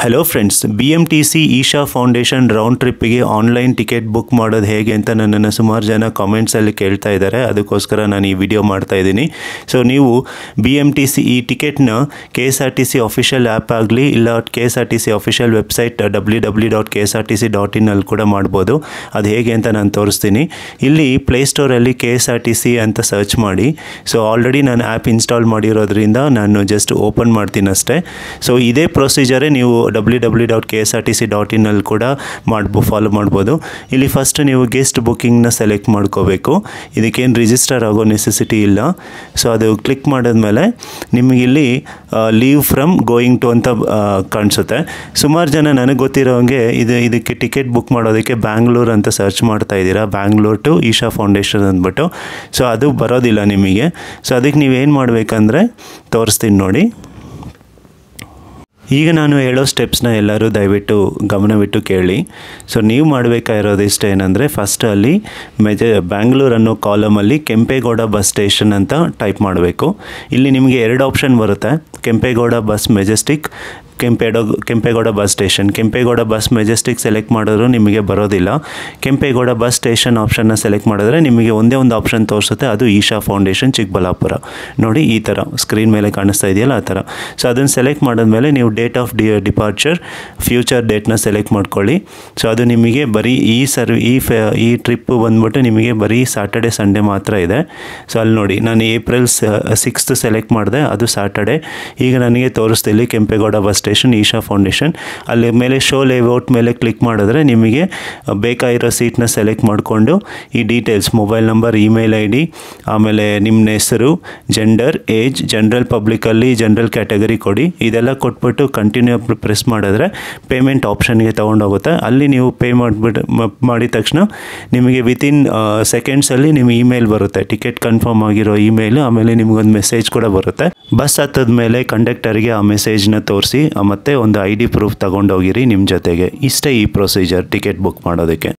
Hello friends, BMTC Isha foundation round ಟ್ರಿಪ್ಪಿಗೆ online ticket book ಮಾಡೋದು ಹೇಗೆ ಅಂತ ನನ್ನನ್ನು ಸುಮಾರು ಜನ ಕಾಮೆಂಟ್ಸಲ್ಲಿ ಕೇಳ್ತಾ ಇದ್ದಾರೆ. ಅದಕ್ಕೋಸ್ಕರ ನಾನು ಈ ವಿಡಿಯೋ ಮಾಡ್ತಾ ಇದ್ದೀನಿ. ಸೊ ನೀವು BMTC ಈ ಟಿಕೆಟ್ನ KSRTC ಅಫಿಷಿಯಲ್ ಆ್ಯಪ್ ಆಗಲಿ ಇಲ್ಲ KSRTC ಅಫಿಷಿಯಲ್ ವೆಬ್ಸೈಟ್ www.ksrtc.in ಅಲ್ಲಿ ಕೂಡ ಮಾಡ್ಬೋದು. ಅದು ಹೇಗೆ ಅಂತ ನಾನು ತೋರಿಸ್ತೀನಿ. ಇಲ್ಲಿ ಪ್ಲೇಸ್ಟೋರಲ್ಲಿ KSRTC ಅಂತ ಸರ್ಚ್ ಮಾಡಿ. ಸೊ ಆಲ್ರೆಡಿ ನಾನು ಆ್ಯಪ್ ಇನ್ಸ್ಟಾಲ್ ಮಾಡಿರೋದ್ರಿಂದ ನಾನು ಜಸ್ಟ್ ಓಪನ್ ಮಾಡ್ತೀನಿ ಅಷ್ಟೇ. ಸೊ ಇದೇ ಪ್ರೊಸೀಜರೇ ನೀವು www.ksrtc.in ಅಲ್ಲಿ ಕೂಡ ಫಾಲೋ ಮಾಡ್ಬೋದು. ಇಲ್ಲಿ ಫಸ್ಟ್ ನೀವು ಗೆಸ್ಟ್ ಬುಕ್ಕಿಂಗ್ನ ಸೆಲೆಕ್ಟ್ ಮಾಡ್ಕೋಬೇಕು. ಇದಕ್ಕೇನು ರಿಜಿಸ್ಟರ್ ಆಗೋ ನೆಸೆಸಿಟಿ ಇಲ್ಲ. ಸೊ ಅದು ಕ್ಲಿಕ್ ಮಾಡಿದ್ಮೇಲೆ ನಿಮಗಿಲ್ಲಿ ಲೀವ್ ಫ್ರಮ್ ಗೋಯಿಂಗ್ ಟು ಅಂತ ಕಾಣಿಸುತ್ತೆ. ಸುಮಾರು ಜನ ನನಗೆ ಗೊತ್ತಿರೋಂಗೆ ಇದಕ್ಕೆ ಟಿಕೆಟ್ ಬುಕ್ ಮಾಡೋದಕ್ಕೆ ಬ್ಯಾಂಗ್ಳೂರ್ ಅಂತ ಸರ್ಚ್ ಮಾಡ್ತಾ ಇದ್ದೀರಾ, ಬ್ಯಾಂಗ್ಳೂರ್ ಟು ಈಶಾ ಫೌಂಡೇಶನ್ ಅಂದ್ಬಿಟ್ಟು. ಸೊ ಅದು ಬರೋದಿಲ್ಲ ನಿಮಗೆ. ಸೊ ಅದಕ್ಕೆ ನೀವೇನು ಮಾಡಬೇಕಂದ್ರೆ ತೋರಿಸ್ತೀನಿ ನೋಡಿ. ಈಗ ನಾನು ಹೇಳೋ ಸ್ಟೆಪ್ಸ್ನ ಎಲ್ಲರೂ ದಯವಿಟ್ಟು ಗಮನವಿಟ್ಟು ಕೇಳಿ. ಸೊ ನೀವು ಮಾಡಬೇಕಾಗಿರೋದು ಇಷ್ಟ ಏನಂದರೆ, ಫಸ್ಟ್ ಅಲ್ಲಿ ಬ್ಯಾಂಗ್ಳೂರ್ ಅನ್ನೋ ಕಾಲಮಲ್ಲಿ ಕೆಂಪೇಗೌಡ ಬಸ್ ಸ್ಟೇಷನ್ ಅಂತ ಟೈಪ್ ಮಾಡಬೇಕು. ಇಲ್ಲಿ ನಿಮಗೆ 2 ಆಪ್ಷನ್ ಬರುತ್ತೆ, Kempegowda bus Majestic, Kempegowda bus station. Kempegowda bus Majestic select ಮಾಡಿದ್ರು ನಿಮಗೆ ಬರೋದಿಲ್ಲ. ಕೆಂಪೇಗೌಡ ಬಸ್ ಸ್ಟೇಷನ್ ಆಪ್ಷನ್ನ ಸೆಲೆಕ್ಟ್ ಮಾಡಿದ್ರೆ ನಿಮಗೆ ಒಂದೇ ಒಂದು ಆಪ್ಷನ್ ತೋರಿಸುತ್ತೆ, ಅದು ಈಶಾ ಫೌಂಡೇಶನ್ ಚಿಕ್ಕಬಳ್ಳಾಪುರ. ನೋಡಿ ಈ ಥರ ಸ್ಕ್ರೀನ್ ಮೇಲೆ ಕಾಣಿಸ್ತಾ ಇದೆಯಲ್ಲ ಆ ಥರ. ಸೊ ಅದನ್ನು ಸೆಲೆಕ್ಟ್ ಮಾಡಿದ್ಮೇಲೆ ನೀವು ಡೇಟ್ ಆಫ್ ಡಿಪಾರ್ಚರ್, ಫ್ಯೂಚರ್ ಡೇಟ್ನ ಸೆಲೆಕ್ಟ್ ಮಾಡ್ಕೊಳ್ಳಿ. ಸೊ ಅದು ನಿಮಗೆ ಬರೀ ಈ ಟ್ರಿಪ್ಪು ಬಂದ್ಬಿಟ್ಟು ನಿಮಗೆ ಬರೀ ಸ್ಯಾಟರ್ಡೆ ಸಂಡೇ ಮಾತ್ರ ಇದೆ. ಸೊ ಅಲ್ಲಿ ನೋಡಿ, ನಾನು ಏಪ್ರಿಲ್ 6th ಸೆಲೆಕ್ಟ್ ಮಾಡಿದೆ, ಅದು ಸ್ಯಾಟರ್ಡೆ. ಈಗ ನನಗೆ ತೋರಿಸ್ತಿಲ್ಲಿ Kempegowda bus station Isha foundation. ಅಲ್ಲಿ ಮೇಲೆ ಶೋ ಲೇಔಟ್ ಮೇಲೆ ಕ್ಲಿಕ್ ಮಾಡಿದ್ರೆ ನಿಮಗೆ ಬೇಕಾಗಿರೋ ಸೀಟ್ನ ಸೆಲೆಕ್ಟ್ ಮಾಡಿಕೊಂಡು ಈ details, mobile number, email ID, ಆಮೇಲೆ ನಿಮ್ಮ ಹೆಸರು, ಜೆಂಡರ್, ಏಜ್, ಜನರಲ್ ಪಬ್ಲಿಕಲ್ಲಿ ಜನರಲ್ ಕ್ಯಾಟಗರಿ ಕೊಡಿ. ಇದೆಲ್ಲ ಕೊಟ್ಬಿಟ್ಟು ಕಂಟಿನ್ಯೂ ಪ್ರೆಸ್ ಮಾಡಿದ್ರೆ ಪೇಮೆಂಟ್ ಆಪ್ಷನ್ಗೆ ತೊಗೊಂಡೋಗುತ್ತೆ. ಅಲ್ಲಿ ನೀವು ಪೇ ಮಾಡಿದ ತಕ್ಷಣ ನಿಮಗೆ ವಿತಿನ್ ಸೆಕೆಂಡ್ಸಲ್ಲಿ ನಿಮ್ಮ ಇಮೇಲ್ ಬರುತ್ತೆ, ಟಿಕೆಟ್ ಕನ್ಫರ್ಮ್ ಆಗಿರೋ ಇಮೇಲ್. ಆಮೇಲೆ ನಿಮಗೊಂದು ಮೆಸೇಜ್ ಕೂಡ ಬರುತ್ತೆ. ಬಸ್ ಹತ್ತದ ಮೇಲೆ ಕಂಡಕ್ಟರ್ಗೆ ಆ ಮೆಸೇಜ್ನ ತೋರಿಸಿ ಮತ್ತು ಒಂದು ID ಪ್ರೂಫ್ ತಗೊಂಡೋಗಿರಿ ನಿಮ್ಮ ಜೊತೆಗೆ. ಇಷ್ಟೇ ಈ ಪ್ರೊಸೀಜರ್ ಟಿಕೆಟ್ ಬುಕ್ ಮಾಡೋದಕ್ಕೆ.